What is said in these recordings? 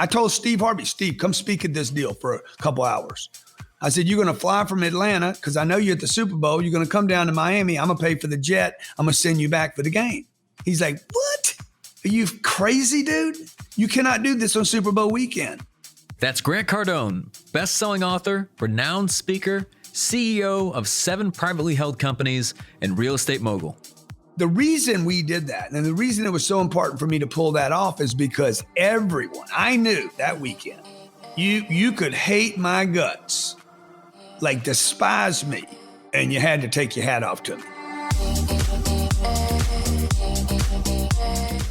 I told Steve Harvey, Steve, come speak at this deal for a couple hours. I said, you're going to fly from Atlanta because I know you're at the Super Bowl. You're going to come down to Miami. I'm going to pay for the jet. I'm going to send you back for the game. He's like, what? Are you crazy, dude? You cannot do this on Super Bowl weekend. That's Grant Cardone, best-selling author, renowned speaker, CEO of 7 privately held companies, and real estate mogul. The reason we did that, and the reason it was so important for me to pull that off, is because everyone, I knew that weekend, you could hate my guts, like despise me, and you had to take your hat off to me.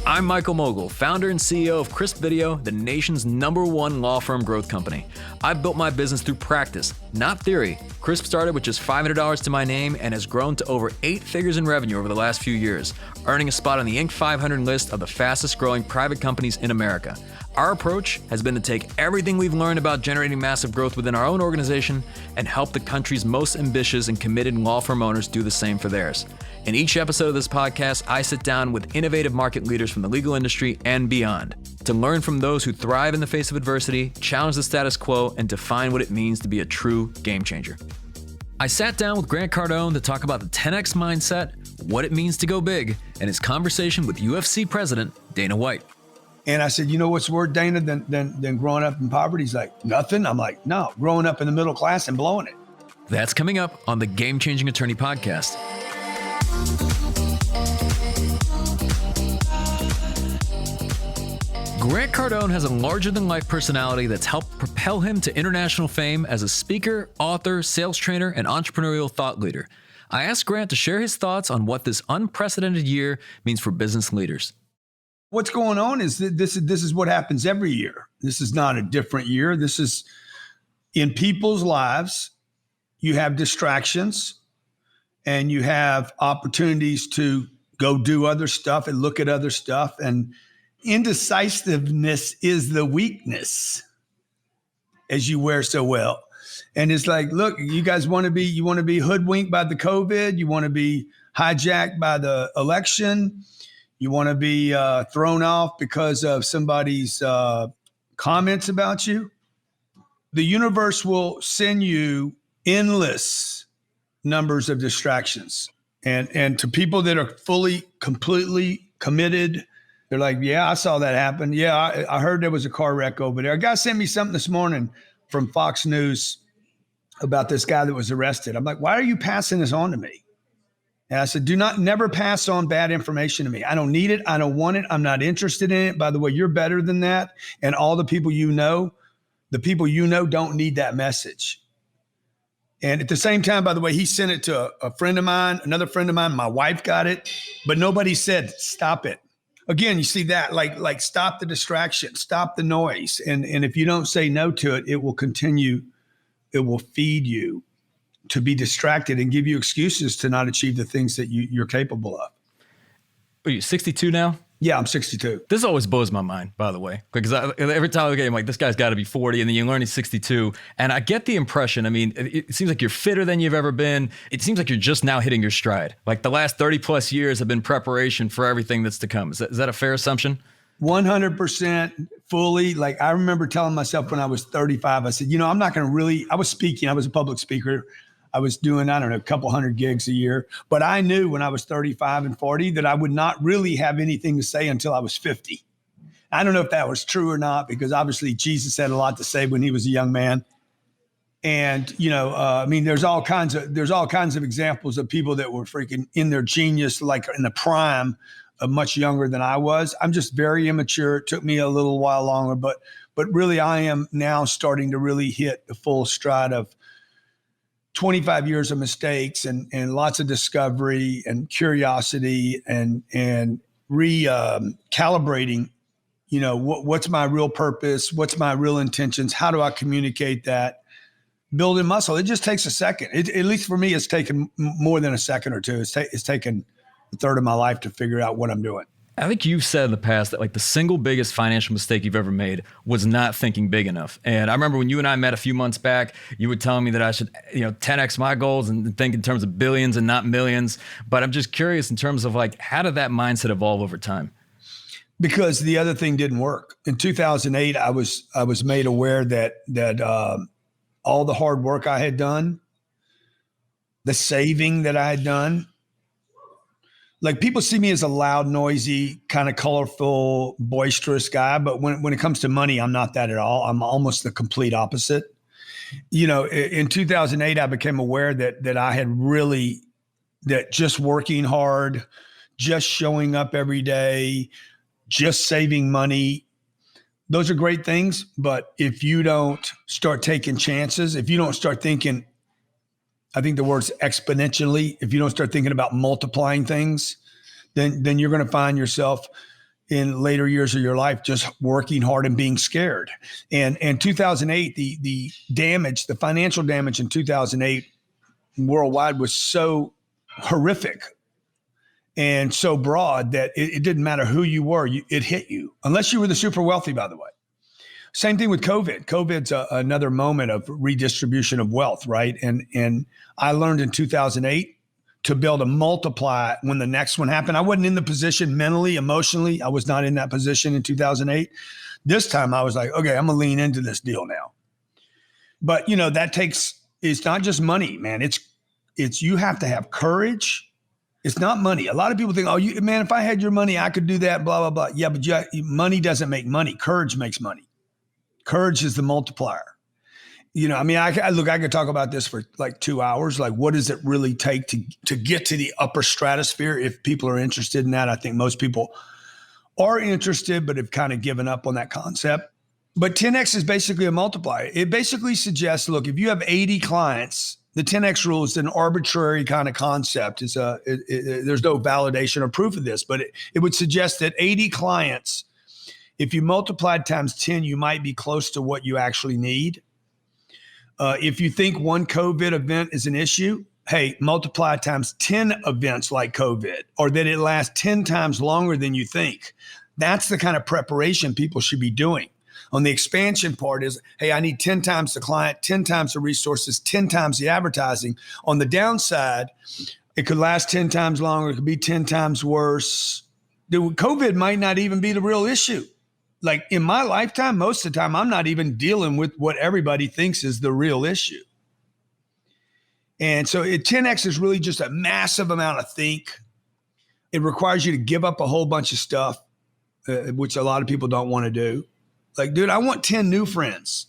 I'm Michael Mogul, founder and CEO of Crisp Video, the nation's #1 law firm growth company. I've built my business through practice, not theory. Crisp started with just $500 to my name and has grown to over 8 figures in revenue over the last few years, earning a spot on the Inc. 500 list of the fastest growing private companies in America. Our approach has been to take everything we've learned about generating massive growth within our own organization and help the country's most ambitious and committed law firm owners do the same for theirs. In each episode of this podcast, I sit down with innovative market leaders from the legal industry and beyond to learn from those who thrive in the face of adversity, challenge the status quo, and define what it means to be a true game changer. I sat down with Grant Cardone to talk about the 10X mindset, what it means to go big, and his conversation with UFC president Dana White. And I said, you know what's worse, Dana, than growing up in poverty? He's like, nothing. I'm like, no, growing up in the middle class and blowing it. That's coming up on the Game Changing Attorney podcast. Grant Cardone has a larger-than-life personality that's helped propel him to international fame as a speaker, author, sales trainer, and entrepreneurial thought leader. I asked Grant to share his thoughts on what this unprecedented year means for business leaders. What's going on is that this is what happens every year. This is not a different year. This is in people's lives. You have distractions and you have opportunities to go do other stuff and look at other stuff. And indecisiveness is the weakness, as you wear so well. And it's like, look, you guys want to be hoodwinked by the COVID. You want to be hijacked by the election. You want to be thrown off because of somebody's comments about you. The universe will send you endless numbers of distractions. And to people that are fully, completely committed, they're like, yeah, I saw that happen. Yeah, I heard there was a car wreck over there. A guy sent me something this morning from Fox News about this guy that was arrested. I'm like, why are you passing this on to me? And I said, never pass on bad information to me. I don't need it. I don't want it. I'm not interested in it. By the way, you're better than that. And all the people you know don't need that message. And at the same time, by the way, he sent it to a friend of mine, another friend of mine. My wife got it, but nobody said, stop it. Again, you see that, like stop the distraction, stop the noise. And if you don't say no to it, it will continue. It will feed you to be distracted and give you excuses to not achieve the things that you're capable of. Are you 62 now? Yeah, I'm 62. This always blows my mind, by the way, because every time I look at him, like, this guy's got to be 40, and then you learn he's 62. And I get the impression, I mean, it seems like you're fitter than you've ever been. It seems like you're just now hitting your stride. Like the last 30 plus years have been preparation for everything that's to come. Is that a fair assumption? 100% fully. Like I remember telling myself when I was 35, I said, I'm not going to I was speaking. I was a public speaker. I was doing, a couple hundred gigs a year. But I knew when I was 35 and 40 that I would not really have anything to say until I was 50. I don't know if that was true or not, because obviously Jesus had a lot to say when he was a young man. And, there's all kinds of examples of people that were freaking in their genius, like in the prime, much younger than I was. I'm just very immature. It took me a little while longer, but really I am now starting to really hit the full stride of 25 years of mistakes and lots of discovery and curiosity and recalibrating, what's my real purpose? What's my real intentions? How do I communicate that? Building muscle. It just takes a second. At least for me, it's taken more than a second or two. It's taken a third of my life to figure out what I'm doing. I think you've said in the past that like the single biggest financial mistake you've ever made was not thinking big enough. And I remember when you and I met a few months back, you were telling me that I should, 10x my goals and think in terms of billions and not millions. But I'm just curious in terms of like, how did that mindset evolve over time? because the other thing didn't work. In 2008, I was made aware that all the hard work I had done, the saving that I had done, like people see me as a loud, noisy, kind of colorful, boisterous guy. But when it comes to money, I'm not that at all. I'm almost the complete opposite. You know, in 2008, I became aware that I had really, that just working hard, just showing up every day, just saving money, those are great things. But if you don't start taking chances, if you don't start thinking, I think the word's exponentially, if you don't start thinking about multiplying things, then you're going to find yourself in later years of your life just working hard and being scared. And 2008, the damage, the financial damage in 2008 worldwide was so horrific and so broad that it didn't matter who you were, it hit you, unless you were the super wealthy, by the way. Same thing with COVID. COVID's another moment of redistribution of wealth, right? And I learned in 2008 to be able to multiply when the next one happened. I wasn't in the position mentally, emotionally. I was not in that position in 2008. This time I was like, okay, I'm gonna lean into this deal now. But you know, it's not just money, man. It's you have to have courage. It's not money. A lot of people think, oh, man, if I had your money, I could do that, blah, blah, blah. Yeah, but money doesn't make money. Courage makes money. Courage is the multiplier. You know, I mean, I could talk about this for like 2 hours. Like, what does it really take to get to the upper stratosphere? If people are interested in that, I think most people are interested, but have kind of given up on that concept. But 10X is basically a multiplier. It basically suggests, look, if you have 80 clients, the 10X rule is an arbitrary kind of concept. There's no validation or proof of this, but it would suggest that 80 clients, if you multiplied times 10, you might be close to what you actually need. If you think one COVID event is an issue, hey, multiply times 10 events like COVID, or that it lasts 10 times longer than you think. That's the kind of preparation people should be doing. On the expansion part is, hey, I need 10 times the client, 10 times the resources, 10 times the advertising. On the downside, it could last 10 times longer. It could be 10 times worse. COVID might not even be the real issue. Like in my lifetime, most of the time, I'm not even dealing with what everybody thinks is the real issue. And so 10X is really just a massive amount of think. It requires you to give up a whole bunch of stuff, which a lot of people don't want to do. Like, dude, I want 10 new friends.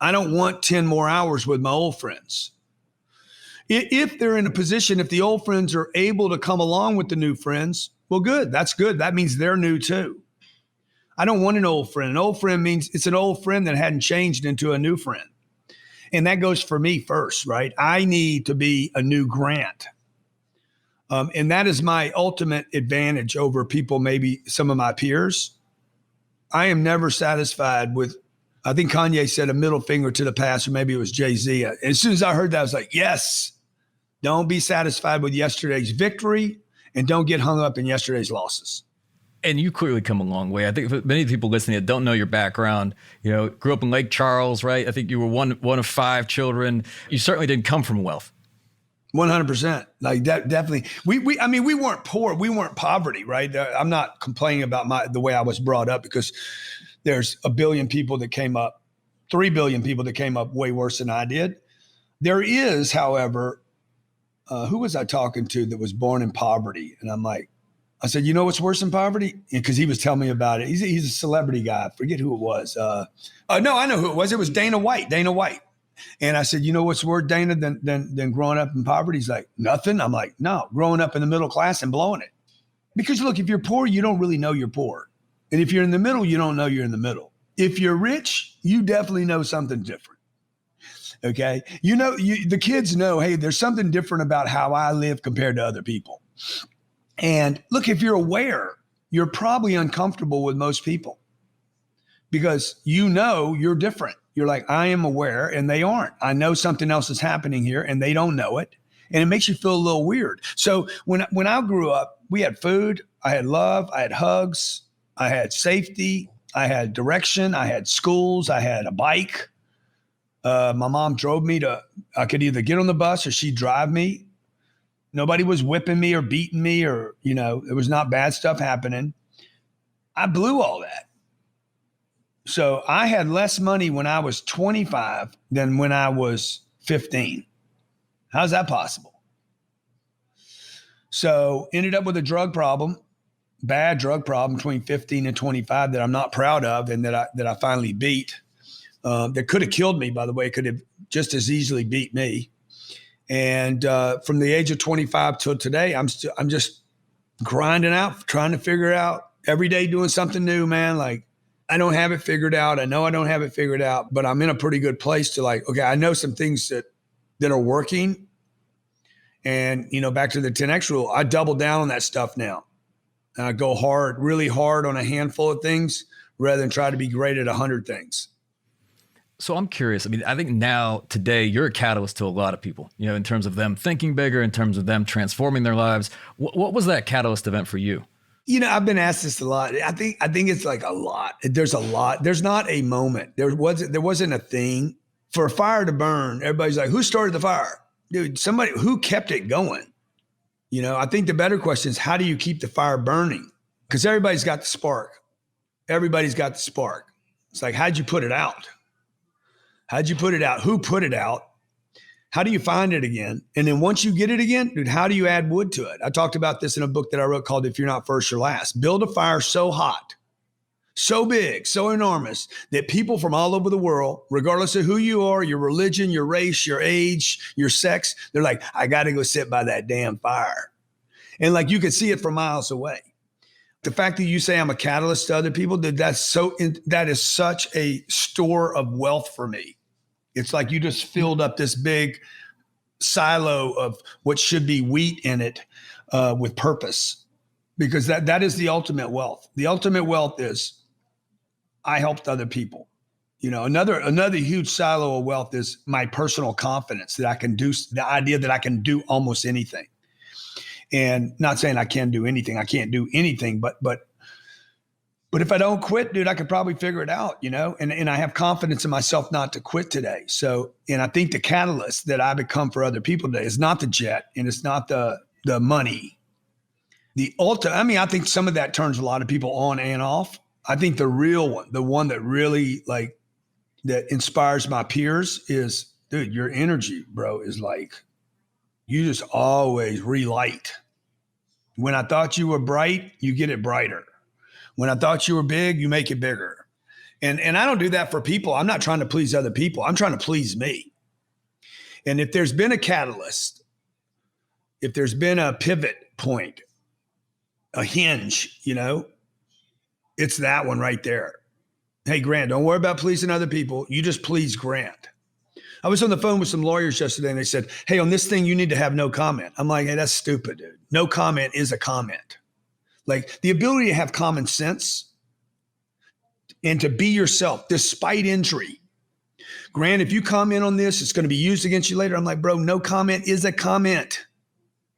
I don't want 10 more hours with my old friends. If they're in a position, if the old friends are able to come along with the new friends, well, good. That's good. That means they're new too. I don't want an old friend. An old friend means it's an old friend that hadn't changed into a new friend. And that goes for me first, right? I need to be a new Grant. And that is my ultimate advantage over people, maybe some of my peers. I am never satisfied with, I think Kanye said a middle finger to the past, or maybe it was Jay-Z. As soon as I heard that, I was like, yes, don't be satisfied with yesterday's victory and don't get hung up in yesterday's losses. And you clearly come a long way. I think for many people listening that don't know your background, you know, grew up in Lake Charles, right? I think you were one of 5 children. You certainly didn't come from wealth. 100%. Like definitely. We weren't poor. We weren't poverty, right? I'm not complaining about the way I was brought up, because there's 1 billion people that came up, 3 billion people that came up way worse than I did. There is, however, who was I talking to that was born in poverty? And I'm like, I said, you know what's worse than poverty? Because he was telling me about it. He's a celebrity guy. I forget who it was. No, I know who it was. It was Dana White. And I said, you know what's worse, Dana, than growing up in poverty? He's like, nothing. I'm like, no, growing up in the middle class and blowing it. Because look, if you're poor, you don't really know you're poor. And if you're in the middle, you don't know you're in the middle. If you're rich, you definitely know something different. Okay. You know, the kids know, hey, there's something different about how I live compared to other people. And look, if you're aware, you're probably uncomfortable with most people because you know you're different. You're like, I am aware and they aren't. I know something else is happening here and they don't know it. And it makes you feel a little weird. So when I grew up, we had food, I had love, I had hugs, I had safety, I had direction, I had schools, I had a bike. My mom drove me I could either get on the bus or she'd drive me. Nobody was whipping me or beating me or, there was not bad stuff happening. I blew all that. So I had less money when I was 25 than when I was 15. How's that possible? So ended up with a drug problem, bad drug problem between 15 and 25 that I'm not proud of and that I finally beat. That could have killed me, by the way, could have just as easily beat me. And from the age of 25 till today, I'm just grinding out, trying to figure out every day, doing something new, man. Like, I don't have it figured out. I know I don't have it figured out, but I'm in a pretty good place to like, okay, I know some things that are working. And, you know, back to the 10X rule, I double down on that stuff now. And I go hard, really hard on a handful of things rather than try to be great at 100 things. So I'm curious. I mean, I think now, today, you're a catalyst to a lot of people, you know, in terms of them thinking bigger, in terms of them transforming their lives. What was that catalyst event for you? You know, I've been asked this a lot. I think it's like a lot. There's a lot. There's not a moment. There wasn't a thing. For a fire to burn, everybody's like, who started the fire? Dude, somebody who kept it going. You know, I think the better question is, how do you keep the fire burning? Because everybody's got the spark. Everybody's got the spark. It's like, how'd you put it out? How'd you put it out? Who put it out? How do you find it again? And then once you get it again, dude, how do you add wood to it? I talked about this in a book that I wrote called If You're Not First, You're Last. Build a fire so hot, so big, so enormous that people from all over the world, regardless of who you are, your religion, your race, your age, your sex, they're like, I got to go sit by that damn fire. And like, you can see it from miles away. The fact that you say I'm a catalyst to other people, that is such a store of wealth for me. It's like you just filled up this big silo of what should be wheat in it with purpose, because that is the ultimate wealth. The ultimate wealth is I helped other people. You know, another huge silo of wealth is my personal confidence that I can do, the idea that I can do almost anything. And not saying I can do anything, I can't do anything, but if I don't quit, dude, I could probably figure it out, you know, and I have confidence in myself not to quit today. So, and I think the catalyst that I become for other people today is not the jet and it's not the money. I think some of that turns a lot of people on and off. I think the real one, the one that really that inspires my peers is, dude, your energy, bro, is like, you just always relight. When I thought you were bright, you get it brighter. When I thought you were big, you make it bigger. And I don't do that for people. I'm not trying to please other people. I'm trying to please me. And if there's been a catalyst, if there's been a pivot point, a hinge, you know, it's that one right there. Hey, Grant, don't worry about pleasing other people. You just please Grant. I was on the phone with some lawyers yesterday and they said, hey, on this thing, you need to have no comment. I'm like, hey, that's stupid, dude. No comment is a comment. Like the ability to have common sense and to be yourself despite injury. Grant, if you comment on this, it's going to be used against you later. I'm like, bro, no comment is a comment.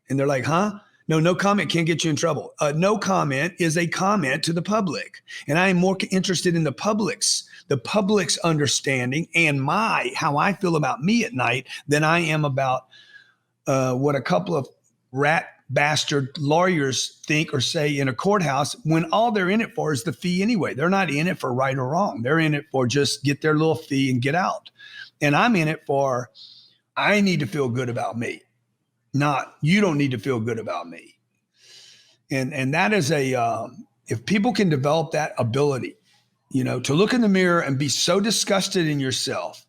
And they're like, huh? No comment can't get you in trouble. No comment is a comment to the public. And I am more interested in the public's understanding and how I feel about me at night than I am about what a couple of rat bastard lawyers think or say in a courthouse when all they're in it for is the fee anyway. They're not in it for right or wrong. They're in it for just get their little fee and get out. And I'm in it for, I need to feel good about me, not you don't need to feel good about me. And that is if people can develop that ability, you know, to look in the mirror and be so disgusted in yourself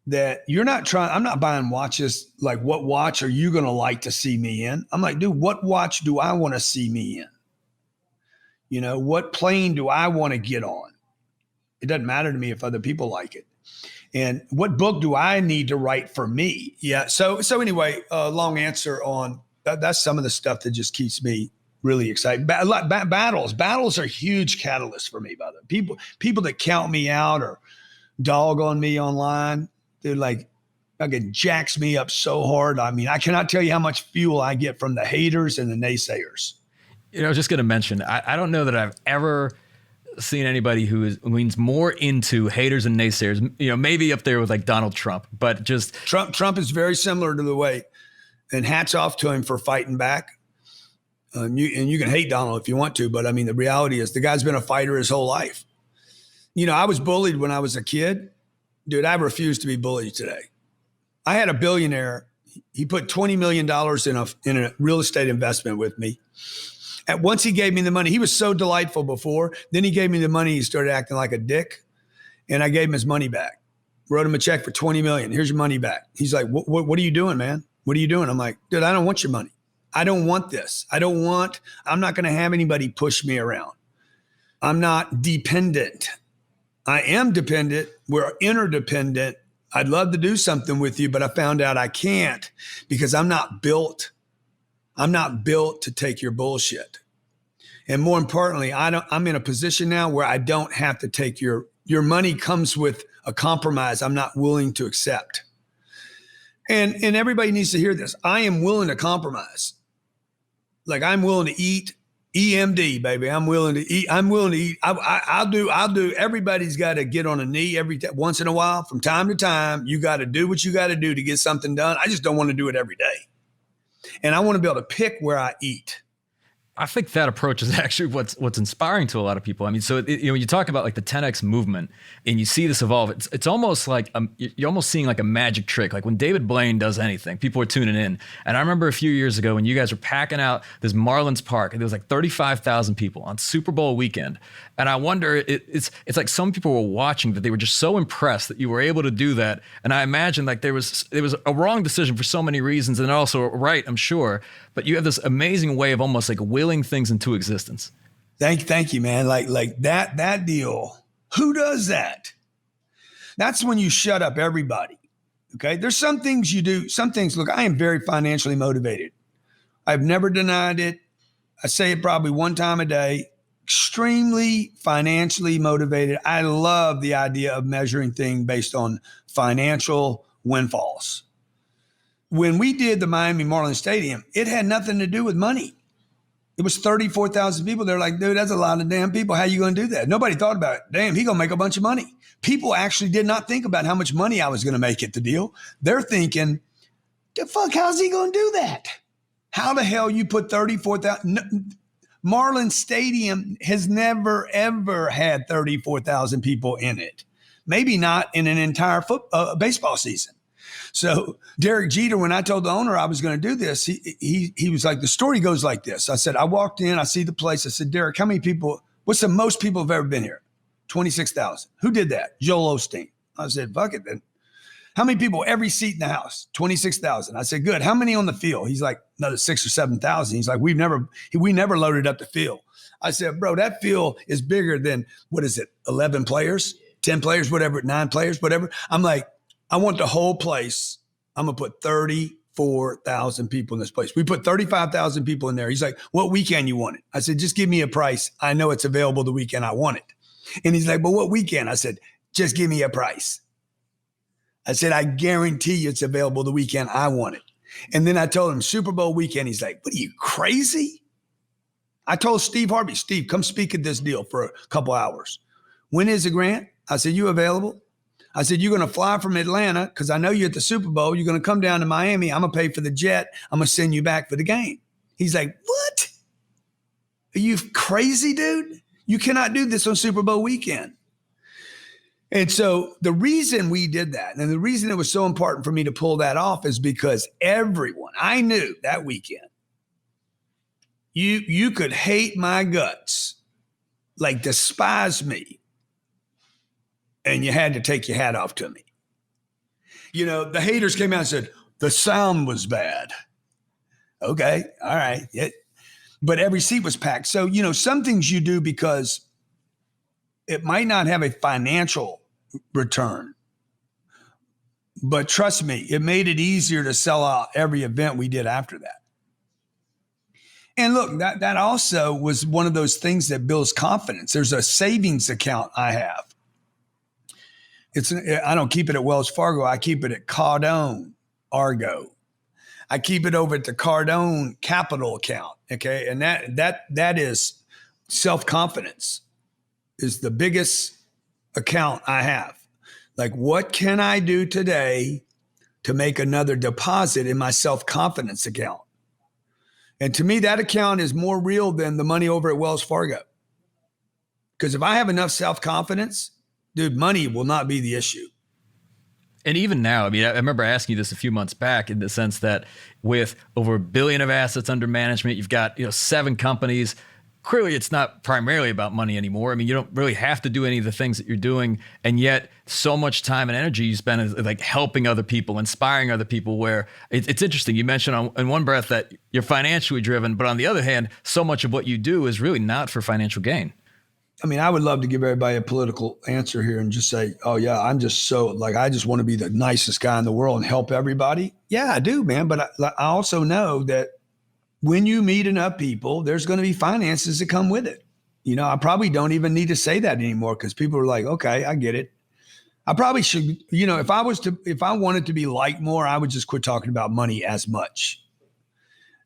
that I'm not buying watches. Like, what watch are you going to like to see me in? I'm like, dude, what watch do I want to see me in? You know, what plane do I want to get on? It doesn't matter to me if other people like it. And what book do I need to write for me? Yeah. So anyway, long answer on that's some of the stuff that just keeps me really excited. Battles are huge catalysts for me, by the way. People that count me out or dog on me online, they're like, fucking jacks me up so hard. I mean, I cannot tell you how much fuel I get from the haters and the naysayers. You know, I was just going to mention, I don't know that I've ever seen anybody who leans more into haters and naysayers, you know, maybe up there with like Donald Trump, but just Trump is very similar to the way, and hats off to him for fighting back. You can hate Donald if you want to, but I mean, the reality is the guy's been a fighter his whole life. I was bullied when I was a kid. Dude, I refuse to be bullied today. I had a billionaire. He put $20 million in a real estate investment with me. And once he gave me the money, he was so delightful before. Then he gave me the money. He started acting like a dick. And I gave him his money back. Wrote him a check for $20 million. Here's your money back. He's like, what are you doing, man? What are you doing? I'm like, dude, I don't want your money. I don't want this. I'm not going to have anybody push me around. I'm not dependent. I am dependent. We're interdependent. I'd love to do something with you, but I found out I can't because I'm not built to take your bullshit. And more importantly, I'm in a position now where I don't have to take your money comes with a compromise I'm not willing to accept. And everybody needs to hear this. I am willing to compromise. Like I'm willing to eat EMD, baby. I'm willing to eat. I'll do. Everybody's got to get on a knee once in a while. From time to time, you got to do what you got to do to get something done. I just don't want to do it every day. And I want to be able to pick where I eat. I think that approach is actually what's inspiring to a lot of people. I mean, so you talk about like the 10X movement and you see this evolve. It's almost like you're almost seeing like a magic trick. Like when David Blaine does anything, people are tuning in. And I remember a few years ago when you guys were packing out this Marlins Park, and there was like 35,000 people on Super Bowl weekend. And I wonder, it's like some people were watching that they were just so impressed that you were able to do that. And I imagine like there was a wrong decision for so many reasons, and also right, I'm sure. But you have this amazing way of almost like willing things into existence. Thank you, man. Like that deal. Who does that? That's when you shut up everybody. Okay. There's some things you do. Some things, look, I am very financially motivated. I've never denied it. I say it probably one time a day. Extremely financially motivated. I love the idea of measuring things based on financial windfalls. When we did the Miami Marlins Stadium, it had nothing to do with money. It was 34,000 people. They're like, dude, that's a lot of damn people. How you going to do that? Nobody thought about it. Damn, he going to make a bunch of money. People actually did not think about how much money I was going to make at the deal. They're thinking, the fuck, how's he going to do that? How the hell you put 34,000? Marlins Stadium has never, ever had 34,000 people in it. Maybe not in an entire baseball season. So Derek Jeter, when I told the owner I was going to do this, he was like, the story goes like this. I said, I walked in, I see the place. I said, Derek, how many people, what's the most people have ever been here? 26,000. Who did that? Joel Osteen. I said, fuck it then. How many people, every seat in the house? 26,000. I said, good. How many on the field? He's like, another 6,000 or 7,000. He's like, we never loaded up the field. I said, bro, that field is bigger than, 11 players, 10 players, whatever, 9 players, whatever. I'm like, I want the whole place. I'm going to put 34,000 people in this place. We put 35,000 people in there. He's like, what weekend you want it? I said, just give me a price. I know it's available the weekend I want it. And he's like, but what weekend? I said, just give me a price. I said, I guarantee you it's available the weekend I want it. And then I told him Super Bowl weekend. He's like, what are you, crazy? I told Steve Harvey, Steve, come speak at this deal for a couple hours. When is it, Grant? I said, you available? I said, you're going to fly from Atlanta because I know you're at the Super Bowl. You're going to come down to Miami. I'm going to pay for the jet. I'm going to send you back for the game. He's like, what? Are you crazy, dude? You cannot do this on Super Bowl weekend. And so the reason we did that, and the reason it was so important for me to pull that off, is because everyone, I knew that weekend, you could hate my guts, like despise me, and you had to take your hat off to me. The haters came out and said, the sound was bad. Okay, all right. But every seat was packed. So, some things you do because it might not have a financial return, but trust me, it made it easier to sell out every event we did after that. And look, that also was one of those things that builds confidence. There's a savings account I have. I don't keep it at Wells Fargo. I keep it at Cardone, Argo. I keep it over at the Cardone Capital account. Okay. And that is self-confidence is the biggest account I have. Like, what can I do today to make another deposit in my self-confidence account? And to me, that account is more real than the money over at Wells Fargo. Because if I have enough self-confidence, dude, money will not be the issue. And even now, I mean, I remember asking you this a few months back in the sense that with over $1 billion of assets under management, you've got 7 companies. Clearly, it's not primarily about money anymore. I mean, you don't really have to do any of the things that you're doing. And yet so much time and energy you spend like helping other people, inspiring other people, where it's interesting. You mentioned in one breath that you're financially driven, but on the other hand, so much of what you do is really not for financial gain. I mean, I would love to give everybody a political answer here and just say, oh, yeah, I'm just so like, I just want to be the nicest guy in the world and help everybody. Yeah, I do, man. But I also know that when you meet enough people, there's going to be finances that come with it. I probably don't even need to say that anymore because people are like, okay, I get it. I probably should, if I wanted to be liked more, I would just quit talking about money as much.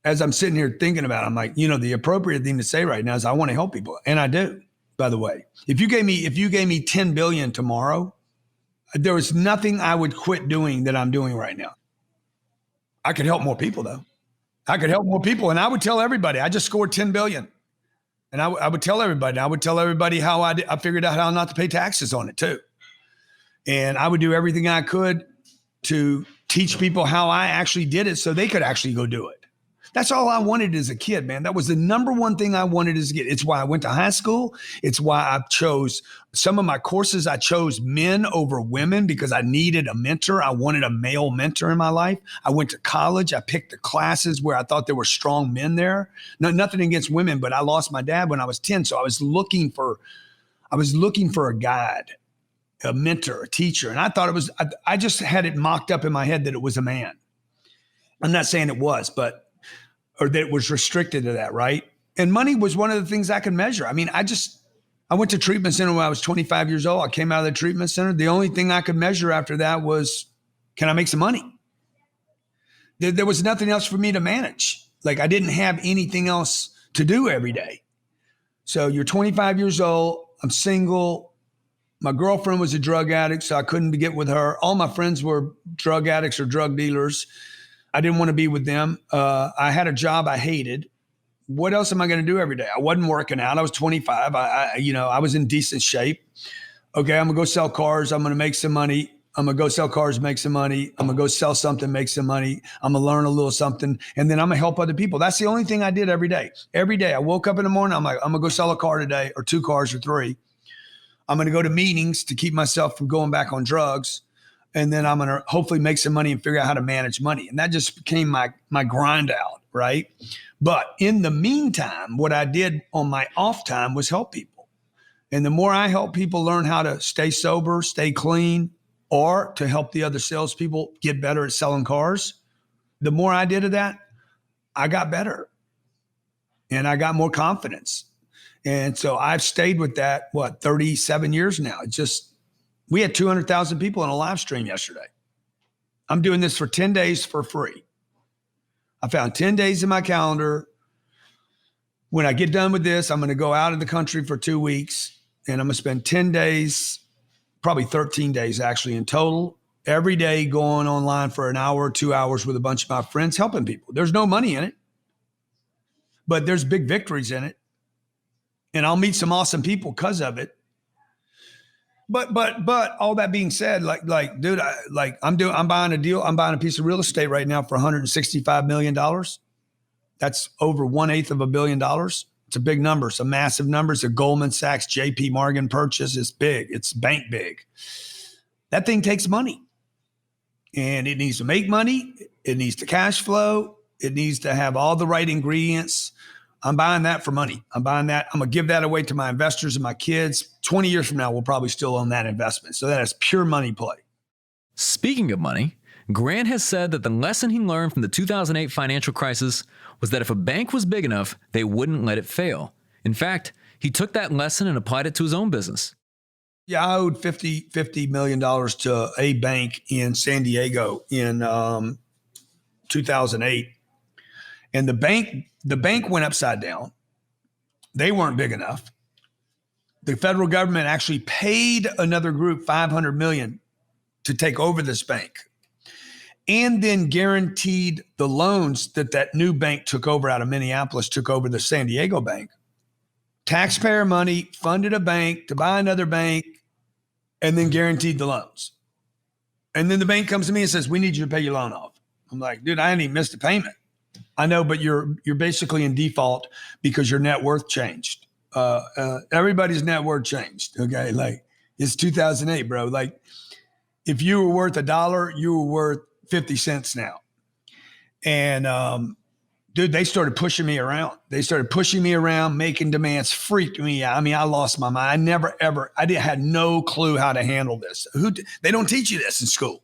As I'm sitting here thinking about it, I'm like, the appropriate thing to say right now is I want to help people. And I do. By the way, if you gave me 10 billion tomorrow, there was nothing I would quit doing that I'm doing right now. I could help more people though. I could help more people. And I would tell everybody, I just scored 10 billion. And I would tell everybody how I figured out how not to pay taxes on it too. And I would do everything I could to teach people how I actually did it so they could actually go do it. That's all I wanted as a kid, man. That was the number one thing I wanted as a kid. It's why I went to high school. It's why I chose some of my courses. I chose men over women because I needed a mentor. I wanted a male mentor in my life. I went to college. I picked the classes where I thought there were strong men there. No, nothing against women, but I lost my dad when I was 10. So I was looking for a guide, a mentor, a teacher. And I thought it was, I just had it mocked up in my head that it was a man. I'm not saying it was, or that it was restricted to that, right? And money was one of the things I could measure. I mean, I went to treatment center when I was 25 years old. I came out of the treatment center. The only thing I could measure after that was, can I make some money? There was nothing else for me to manage. Like I didn't have anything else to do every day. So you're 25 years old. I'm single. My girlfriend was a drug addict, so I couldn't get with her. All my friends were drug addicts or drug dealers. I didn't want to be with them. I had a job I hated. What else am I going to do every day? I wasn't working out. I was 25. I was in decent shape. Okay, I'm going to go sell cars. I'm going to make some money. I'm going to go sell cars, make some money. I'm going to go sell something, make some money. I'm going to learn a little something. And then I'm going to help other people. That's the only thing I did every day. Every day I woke up in the morning. I'm like, I'm going to go sell a car today or 2 cars or 3. I'm going to go to meetings to keep myself from going back on drugs. And then I'm going to hopefully make some money and figure out how to manage money. And that just became my grind out, right? But in the meantime, what I did on my off time was help people. And the more I help people learn how to stay sober, stay clean, or to help the other salespeople get better at selling cars, the more I did of that, I got better. And I got more confidence. And so I've stayed with that, 37 years now. We had 200,000 people in a live stream yesterday. I'm doing this for 10 days for free. I found 10 days in my calendar. When I get done with this, I'm going to go out of the country for 2 weeks and I'm going to spend 10 days, probably 13 days actually in total, every day going online for an hour or 2 hours with a bunch of my friends helping people. There's no money in it, but there's big victories in it. And I'll meet some awesome people because of it. But all that being said, dude, I'm buying a deal. I'm buying a piece of real estate right now for $165 million. That's over 1/8 of $1 billion. It's a big number. It's a massive number. It's a Goldman Sachs, JP Morgan purchase. It's big. It's bank big. That thing takes money and it needs to make money. It needs to cash flow. It needs to have all the right ingredients. I'm buying that for money. I'm buying that. I'm going to give that away to my investors and my kids. 20 years from now, we'll probably still own that investment. So that is pure money play. Speaking of money, Grant has said that the lesson he learned from the 2008 financial crisis was that if a bank was big enough, they wouldn't let it fail. In fact, he took that lesson and applied it to his own business. Yeah, I owed $50 million to a bank in San Diego in 2008. And the bank went upside down. They weren't big enough. The federal government actually paid another group $500 million to take over this bank. and then guaranteed the loans that new bank took over out of Minneapolis, took over the San Diego bank. Taxpayer money funded a bank to buy another bank and then guaranteed the loans. And then the bank comes to me and says, we need you to pay your loan off. I'm like, dude, I hadn't even missed a payment. I know, but you're basically in default because your net worth changed. Everybody's net worth changed. Okay. Like it's 2008, bro. Like if you were worth $1, you were worth 50 cents now. And, dude, they started pushing me around. Making demands, freaked me out. I mean, I lost my mind. I had no clue how to handle this. They don't teach you this in school.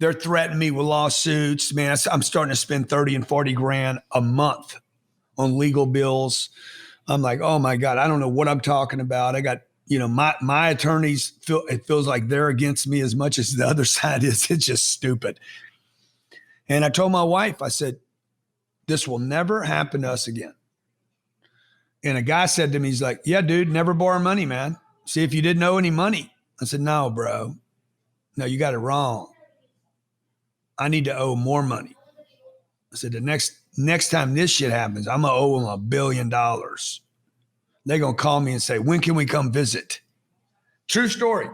They're threatening me with lawsuits. Man, I'm starting to spend 30 and 40 grand a month on legal bills. I'm like, oh my God, I don't know what I'm talking about. I got, my attorneys it feels like they're against me as much as the other side is. It's just stupid. And I told my wife, I said, this will never happen to us again. And a guy said to me, he's like, yeah, dude, never borrow money, man. See if you didn't owe any money. I said, no, bro. No, you got it wrong. I need to owe more money. I said, the next time this shit happens, I'm going to owe them $1 billion. They're going to call me and say, when can we come visit? True story.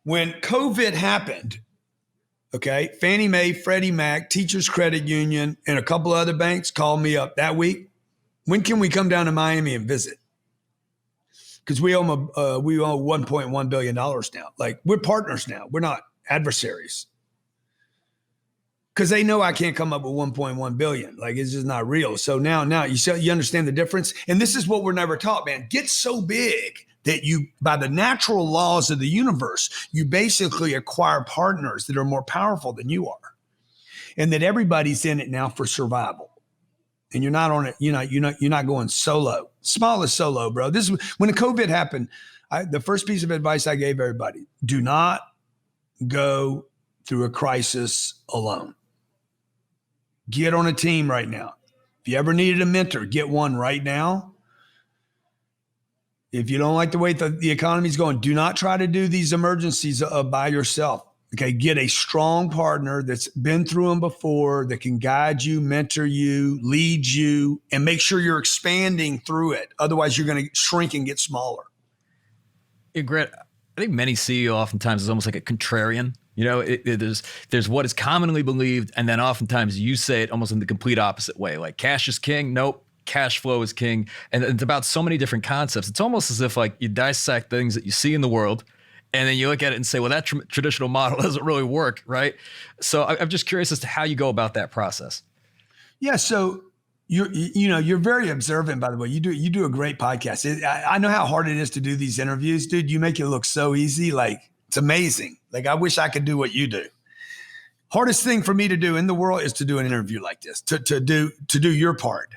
When COVID happened, okay, Fannie Mae, Freddie Mac, Teachers Credit Union, and a couple of other banks called me up that week. When can we come down to Miami and visit? Because we owe $1.1 billion now. Like we're partners now. We're not adversaries. Because they know I can't come up with 1.1 billion. Like it's just not real. So now you understand the difference. And this is what we're never taught, man. Get so big that you, by the natural laws of the universe, you basically acquire partners that are more powerful than you are. And that everybody's in it now for survival. And you're not on it, you're not going solo. Small is solo, bro. This is when the COVID happened. The first piece of advice I gave everybody: do not go through a crisis alone. Get on a team right now. If you ever needed a mentor, get one right now. If you don't like the way the economy's going, do not try to do these emergencies by yourself. Okay, get a strong partner that's been through them before, that can guide you, mentor you, lead you, and make sure you're expanding through it. Otherwise, you're going to shrink and get smaller. Hey, Grant, I think many see you oftentimes as almost like a contrarian. There's what is commonly believed, and then oftentimes you say it almost in the complete opposite way. Like cash is king. Nope. Cash flow is king. And it's about so many different concepts. It's almost as if like you dissect things that you see in the world, and then you look at it and say, well, that traditional model doesn't really work, right? So I'm just curious as to how you go about that process. Yeah. So you're very observant, by the way. You do a great podcast. I know how hard it is to do these interviews, dude. You make it look so easy. Like it's amazing. Like I wish I could do what you do. Hardest thing for me to do in the world is to do an interview like this, to do your part.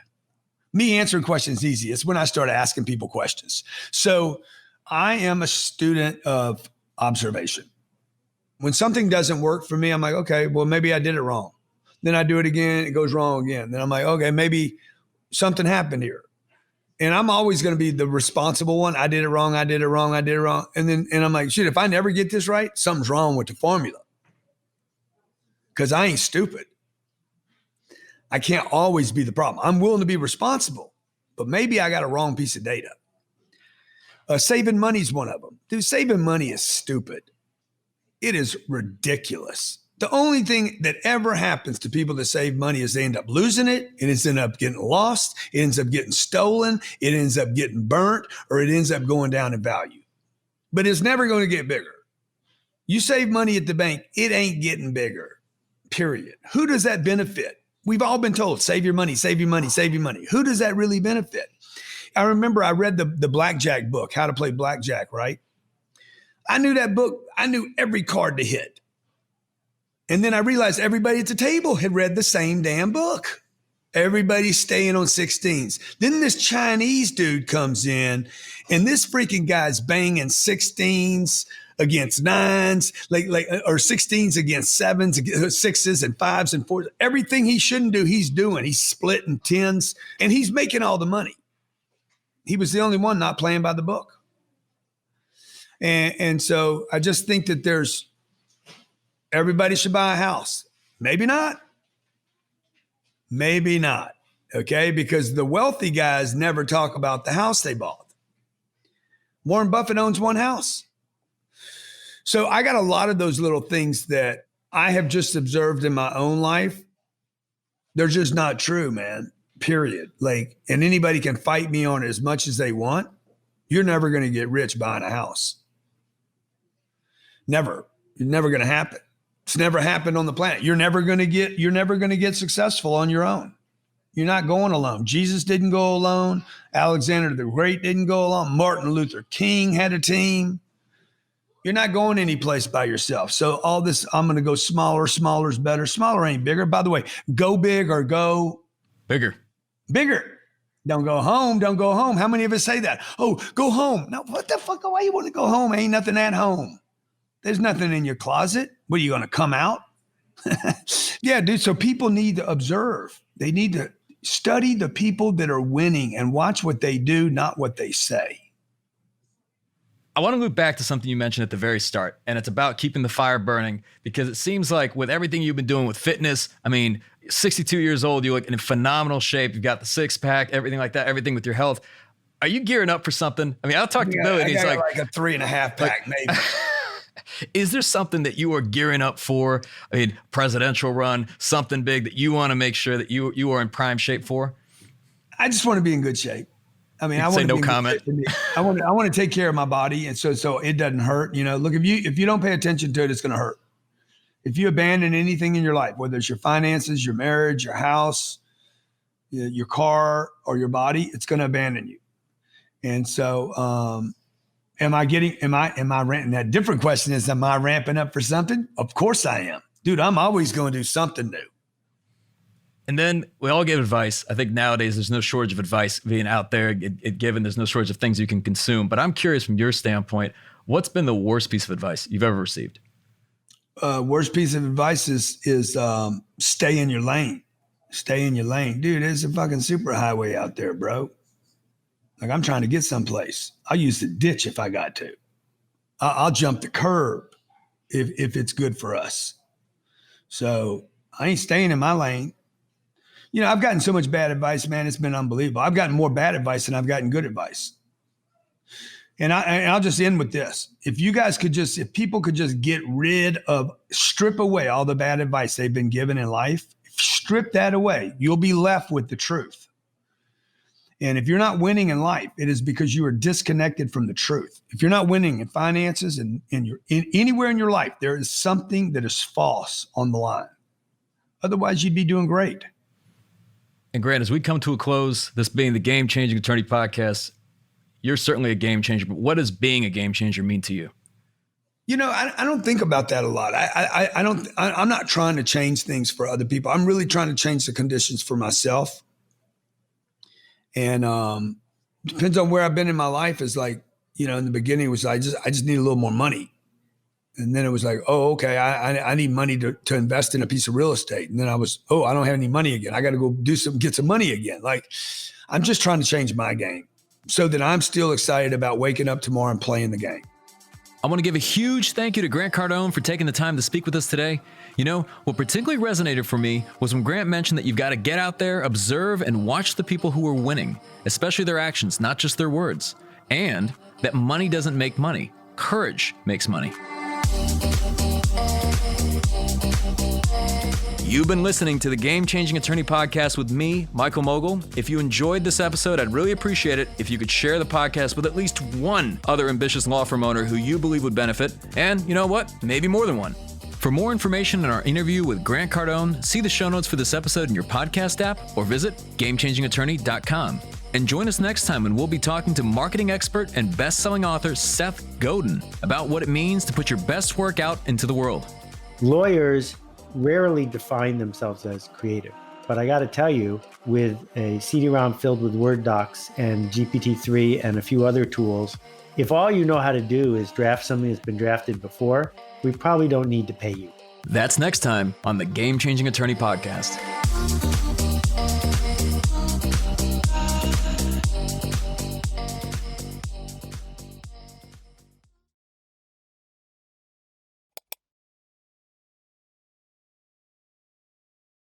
Me answering questions is easy. It's when I start asking people questions. So I am a student of observation. When something doesn't work for me, I'm like, okay, well, maybe I did it wrong. Then I do it again. It goes wrong again. Then I'm like, okay, maybe something happened here. And I'm always going to be the responsible one. I did it wrong. And I'm like, shit, if I never get this right, something's wrong with the formula. Because I ain't stupid. I can't always be the problem. I'm willing to be responsible, but maybe I got a wrong piece of data. Saving money is one of them. Dude, saving money is stupid. It is ridiculous. The only thing that ever happens to people that save money is they end up losing it. It ends up getting lost. It ends up getting stolen. It ends up getting burnt, or it ends up going down in value. But it's never going to get bigger. You save money at the bank, it ain't getting bigger, period. Who does that benefit? We've all been told, save your money, save your money, save your money. Who does that really benefit? I remember I read the Blackjack book, How to Play Blackjack, right? I knew that book. I knew every card to hit. And then I realized everybody at the table had read the same damn book. Everybody's staying on 16s. Then this Chinese dude comes in, and this freaking guy's banging 16s against 9s, or 16s against 7s, 6s and 5s and 4s. Everything he shouldn't do, he's doing. He's splitting 10s, and he's making all the money. He was the only one not playing by the book. And so I just think that there's everybody should buy a house. Maybe not. Maybe not. Okay. Because the wealthy guys never talk about the house they bought. Warren Buffett owns one house. So I got a lot of those little things that I have just observed in my own life. They're just not true, man. Period. Like, and anybody can fight me on it as much as they want. You're never going to get rich buying a house. Never. It's never going to happen. It's never happened on the planet. You're never going to get successful on your own. You're not going alone. Jesus didn't go alone. Alexander the Great didn't go alone. Martin Luther King had a team. You're not going any place by yourself. So all this, I'm going to go smaller. Smaller is better. Smaller ain't bigger. By the way, go big or go bigger. Bigger. Don't go home. Don't go home. How many of us say that? Oh, go home. No, what the fuck? Why you want to go home? Ain't nothing at home. There's nothing in your closet. What, are you going to come out? Yeah, dude. So people need to observe. They need to study the people that are winning and watch what they do, not what they say. I want to loop back to something you mentioned at the very start, and it's about keeping the fire burning, because it seems like with everything you've been doing with fitness, I mean, 62 years old, you look in phenomenal shape. You've got the six pack, everything like that, everything with your health. Are you gearing up for something? I mean, I'll talk to Billy and he's like a 3.5 pack, maybe. Is there something that you are gearing up for? I mean, presidential run, something big that you want to make sure that you are in prime shape for? I just want to be in good shape. I mean, I want say to no be in good comment. shape. I want to take care of my body, and so it doesn't hurt. You know, look, if you don't pay attention to it, it's going to hurt. If you abandon anything in your life, whether it's your finances, your marriage, your house, your car, or your body, it's going to abandon you. And so, am I ramping? That different question is, am I ramping up for something? Of course I am. Dude, I'm always going to do something new. And then we all give advice. I think nowadays there's no shortage of advice being out there, given there's no shortage of things you can consume. But I'm curious from your standpoint, what's been the worst piece of advice you've ever received? Worst piece of advice is stay in your lane. Stay in your lane. Dude, there's a fucking super highway out there, bro. Like, I'm trying to get someplace. I'll use the ditch if I got to. I'll jump the curb if it's good for us. So I ain't staying in my lane. You know, I've gotten so much bad advice, man. It's been unbelievable. I've gotten more bad advice than I've gotten good advice. And I'll just end with this. If people could just strip away all the bad advice they've been given in life, strip that away, you'll be left with the truth. And if you're not winning in life, it is because you are disconnected from the truth. If you're not winning in finances and anywhere in your life, there is something that is false on the line. Otherwise, you'd be doing great. And Grant, as we come to a close, this being the Game Changing Attorney podcast, you're certainly a game changer, but what does being a game changer mean to you? You know, I don't think about that a lot. I'm not trying to change things for other people. I'm really trying to change the conditions for myself. And depends on where I've been in my life. Is like, you know, in the beginning it was I just need a little more money. And then it was like, oh, okay, I need money to invest in a piece of real estate. And then I don't have any money again. I got to go get some money again. Like, I'm just trying to change my game so that I'm still excited about waking up tomorrow and playing the game. I want to give a huge thank you to Grant Cardone for taking the time to speak with us today. You know, what particularly resonated for me was when Grant mentioned that you've got to get out there, observe, and watch the people who are winning, especially their actions, not just their words. And that money doesn't make money. Courage makes money. You've been listening to the Game Changing Attorney podcast with me, Michael Mogul. If you enjoyed this episode, I'd really appreciate it if you could share the podcast with at least one other ambitious law firm owner who you believe would benefit. And you know what? Maybe more than one. For more information on our interview with Grant Cardone, see the show notes for this episode in your podcast app or visit GameChangingAttorney.com. And join us next time when we'll be talking to marketing expert and best-selling author Seth Godin about what it means to put your best work out into the world. Lawyers rarely define themselves as creative. But I got to tell you, with a CD-ROM filled with Word docs and GPT-3 and a few other tools, if all you know how to do is draft something that's been drafted before, we probably don't need to pay you. That's next time on the Game Changing Attorney podcast.